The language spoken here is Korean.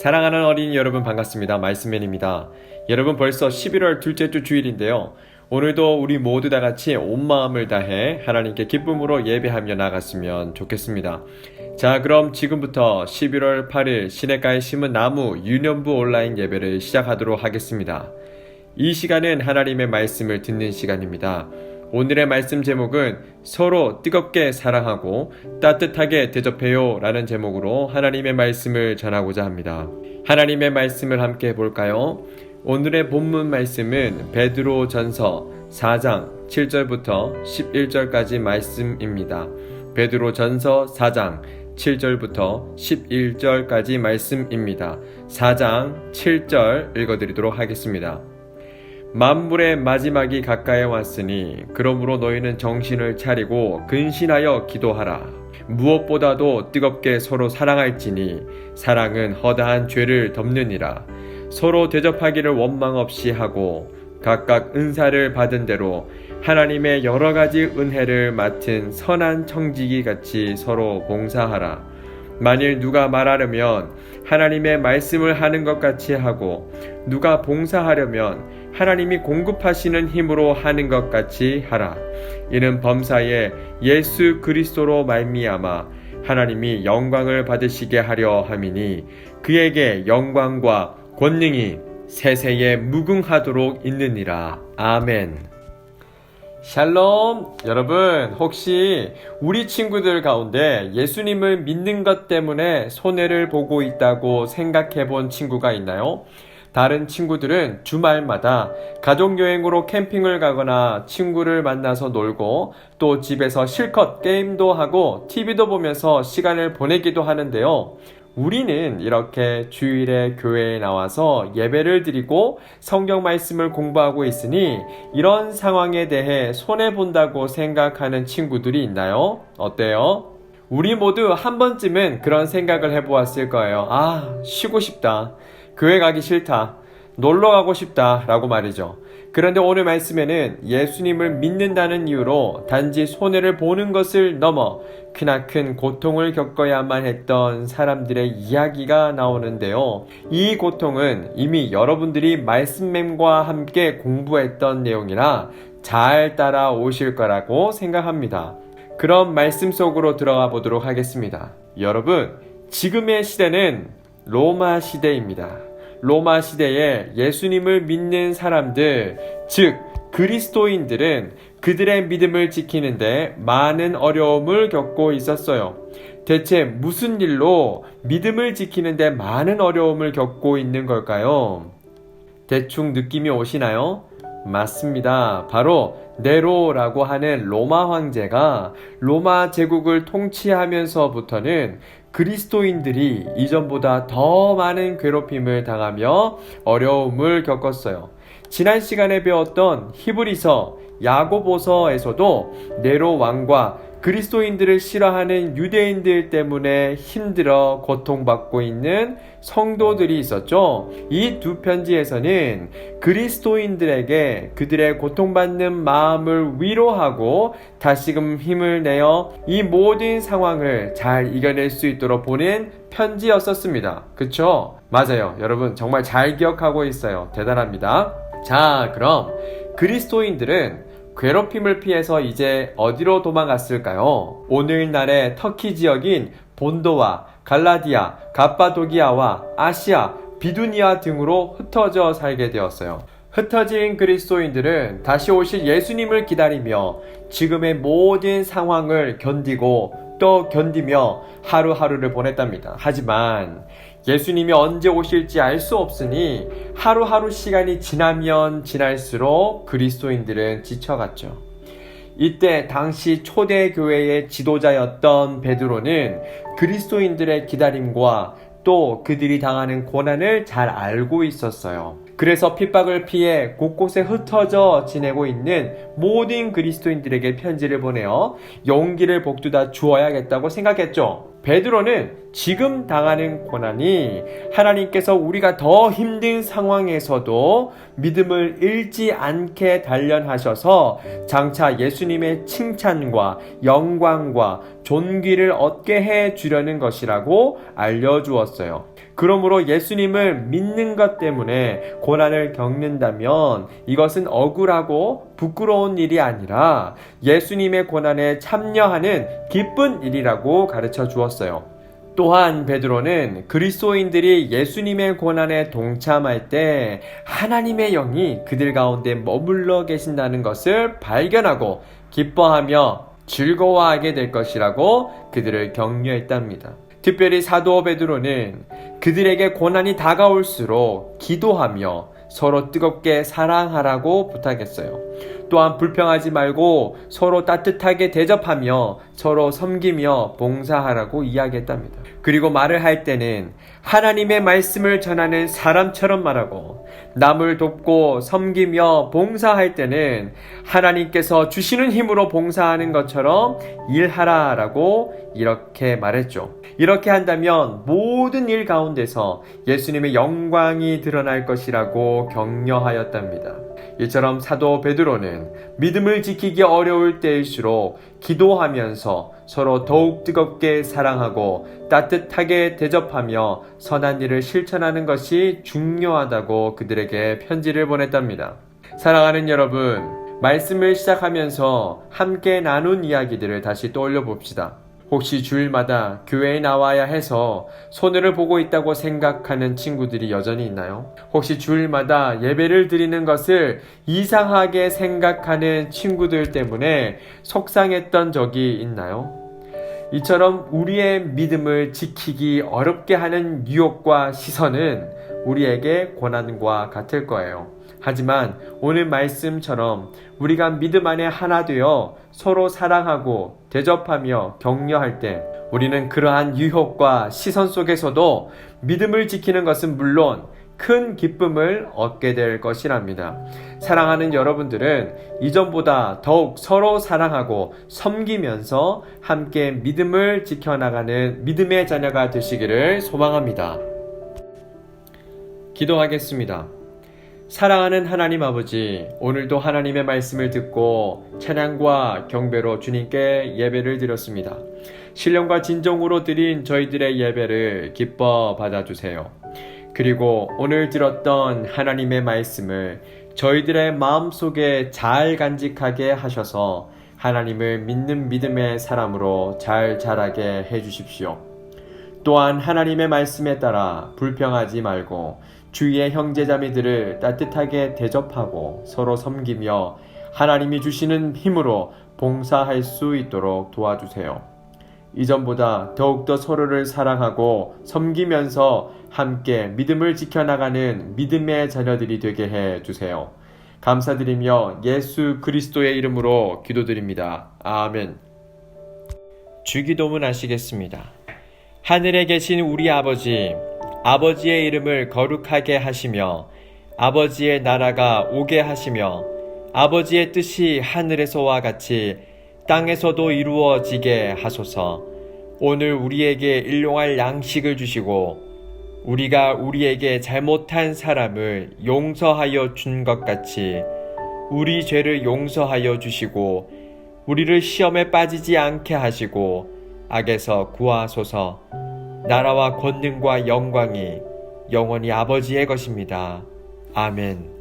사랑하는 어린이 여러분 반갑습니다. 말씀맨입니다. 여러분 벌써 11월 둘째 주 주일인데요. 오늘도 우리 모두 다 같이 온 마음을 다해 하나님께 기쁨으로 예배하며 나갔으면 좋겠습니다. 자, 그럼 지금부터 11월 8일 시냇가에 심은 나무 유년부 온라인 예배를 시작하도록 하겠습니다. 이 시간은 하나님의 말씀을 듣는 시간입니다. 오늘의 말씀 제목은 서로 뜨겁게 사랑하고 따뜻하게 대접해요 라는 제목으로 하나님의 말씀을 전하고자 합니다. 하나님의 말씀을 함께 볼까요? 오늘의 본문 말씀은 베드로 전서 4장 7절부터 11절까지 말씀입니다. 베드로 전서 4장 7절부터 11절까지 말씀입니다. 4장 7절 읽어드리도록 하겠습니다. 만물의 마지막이 가까이 왔으니 그러므로 너희는 정신을 차리고 근신하여 기도하라. 무엇보다도 뜨겁게 서로 사랑할지니 사랑은 허다한 죄를 덮느니라. 서로 대접하기를 원망 없이 하고 각각 은사를 받은 대로 하나님의 여러 가지 은혜를 맡은 선한 청지기 같이 서로 봉사하라. 만일 누가 말하려면 하나님의 말씀을 하는 것 같이 하고 누가 봉사하려면 하나님이 공급하시는 힘으로 하는 것 같이 하라. 이는 범사에 예수 그리스도로 말미암아 하나님이 영광을 받으시게 하려 함이니 그에게 영광과 권능이 세세에 무궁하도록 있느니라. 아멘. 샬롬. 여러분, 혹시 우리 친구들 가운데 예수님을 믿는 것 때문에 손해를 보고 있다고 생각해 본 친구가 있나요? 다른 친구들은 주말마다 가족여행으로 캠핑을 가거나 친구를 만나서 놀고 또 집에서 실컷 게임도 하고 TV도 보면서 시간을 보내기도 하는데요. 우리는 이렇게 주일에 교회에 나와서 예배를 드리고 성경 말씀을 공부하고 있으니 이런 상황에 대해 손해본다고 생각하는 친구들이 있나요? 어때요? 우리 모두 한 번쯤은 그런 생각을 해보았을 거예요. 쉬고 싶다. 교회 가기 싫다. 놀러 가고 싶다. 라고 말이죠. 그런데 오늘 말씀에는 예수님을 믿는다는 이유로 단지 손해를 보는 것을 넘어 크나큰 고통을 겪어야만 했던 사람들의 이야기가 나오는데요. 이 고통은 이미 여러분들이 말씀mem과 함께 공부했던 내용이라 잘 따라오실 거라고 생각합니다. 그럼 말씀 속으로 들어가 보도록 하겠습니다. 여러분, 지금의 시대는 로마 시대입니다. 로마 시대에 예수님을 믿는 사람들, 즉 그리스도인들은 그들의 믿음을 지키는데 많은 어려움을 겪고 있었어요. 대체 무슨 일로 믿음을 지키는데 많은 어려움을 겪고 있는 걸까요? 대충 느낌이 오시나요? 맞습니다. 바로 네로라고 하는 로마 황제가 로마 제국을 통치하면서부터는 그리스도인들이 이전보다 더 많은 괴롭힘을 당하며 어려움을 겪었어요. 지난 시간에 배웠던 히브리서, 야고보서에서도 네로 왕과 그리스도인들을 싫어하는 유대인들 때문에 힘들어 고통받고 있는 성도들이 있었죠. 이 두 편지에서는 그리스도인들에게 그들의 고통받는 마음을 위로하고 다시금 힘을 내어 이 모든 상황을 잘 이겨낼 수 있도록 보낸 편지였었습니다. 그쵸? 맞아요. 여러분 정말 잘 기억하고 있어요. 대단합니다. 자, 그럼 그리스도인들은 괴롭힘을 피해서 이제 어디로 도망갔을까요? 오늘날의 터키 지역인 본도와 갈라디아, 갑바도기아와 아시아, 비두니아 등으로 흩어져 살게 되었어요. 흩어진 그리스도인들은 다시 오실 예수님을 기다리며 지금의 모든 상황을 견디고 또 견디며 하루하루를 보냈답니다. 하지만 예수님이 언제 오실지 알 수 없으니 하루하루 시간이 지나면 지날수록 그리스도인들은 지쳐갔죠. 이때 당시 초대교회의 지도자였던 베드로는 그리스도인들의 기다림과 또 그들이 당하는 고난을 잘 알고 있었어요. 그래서 핍박을 피해 곳곳에 흩어져 지내고 있는 모든 그리스도인들에게 편지를 보내어 용기를 복돋아 주어야겠다고 생각했죠. 베드로는 지금 당하는 고난이 하나님께서 우리가 더 힘든 상황에서도 믿음을 잃지 않게 단련하셔서 장차 예수님의 칭찬과 영광과 존귀를 얻게 해 주려는 것이라고 알려주었어요. 그러므로 예수님을 믿는 것 때문에 고난을 겪는다면 이것은 억울하고 부끄러운 일이 아니라 예수님의 고난에 참여하는 기쁜 일이라고 가르쳐 주었어요. 또한 베드로는 그리스도인들이 예수님의 고난에 동참할 때 하나님의 영이 그들 가운데 머물러 계신다는 것을 발견하고 기뻐하며 즐거워하게 될 것이라고 그들을 격려했답니다. 특별히 사도 베드로는 그들에게 고난이 다가올수록 기도하며 서로 뜨겁게 사랑하라고 부탁했어요. 또한 불평하지 말고 서로 따뜻하게 대접하며 서로 섬기며 봉사하라고 이야기했답니다. 그리고 말을 할 때는 하나님의 말씀을 전하는 사람처럼 말하고 남을 돕고 섬기며 봉사할 때는 하나님께서 주시는 힘으로 봉사하는 것처럼 일하라라고 이렇게 말했죠. 이렇게 한다면 모든 일 가운데서 예수님의 영광이 드러날 것이라고 격려하였답니다. 이처럼 사도 베드로는 믿음을 지키기 어려울 때일수록 기도하면서 서로 더욱 뜨겁게 사랑하고 따뜻하게 대접하며 선한 일을 실천하는 것이 중요하다고 그들에게 편지를 보냈답니다. 사랑하는 여러분, 말씀을 시작하면서 함께 나눈 이야기들을 다시 떠올려 봅시다. 혹시 주일마다 교회에 나와야 해서 손해를 보고 있다고 생각하는 친구들이 여전히 있나요? 혹시 주일마다 예배를 드리는 것을 이상하게 생각하는 친구들 때문에 속상했던 적이 있나요? 이처럼 우리의 믿음을 지키기 어렵게 하는 유혹과 시선은 우리에게 고난과 같을 거예요. 하지만 오늘 말씀처럼 우리가 믿음 안에 하나 되어 서로 사랑하고 대접하며 격려할 때 우리는 그러한 유혹과 시선 속에서도 믿음을 지키는 것은 물론 큰 기쁨을 얻게 될 것이랍니다. 사랑하는 여러분들은 이전보다 더욱 서로 사랑하고 섬기면서 함께 믿음을 지켜나가는 믿음의 자녀가 되시기를 소망합니다. 기도하겠습니다. 사랑하는 하나님 아버지, 오늘도 하나님의 말씀을 듣고 찬양과 경배로 주님께 예배를 드렸습니다. 신령과 진정으로 드린 저희들의 예배를 기뻐 받아주세요. 그리고 오늘 들었던 하나님의 말씀을 저희들의 마음속에 잘 간직하게 하셔서 하나님을 믿는 믿음의 사람으로 잘 자라게 해주십시오. 또한 하나님의 말씀에 따라 불평하지 말고 주위의 형제자매들을 따뜻하게 대접하고 서로 섬기며 하나님이 주시는 힘으로 봉사할 수 있도록 도와주세요. 이전보다 더욱더 서로를 사랑하고 섬기면서 함께 믿음을 지켜나가는 믿음의 자녀들이 되게 해주세요. 감사드리며 예수 그리스도의 이름으로 기도드립니다. 아멘. 주기도문 하시겠습니다. 하늘에 계신 우리 아버지, 아버지의 이름을 거룩하게 하시며 아버지의 나라가 오게 하시며 아버지의 뜻이 하늘에서와 같이 땅에서도 이루어지게 하소서. 오늘 우리에게 일용할 양식을 주시고 우리가 우리에게 잘못한 사람을 용서하여 준 것 같이 우리 죄를 용서하여 주시고 우리를 시험에 빠지지 않게 하시고 악에서 구하소서. 나라와 권능과 영광이 영원히 아버지의 것입니다. 아멘.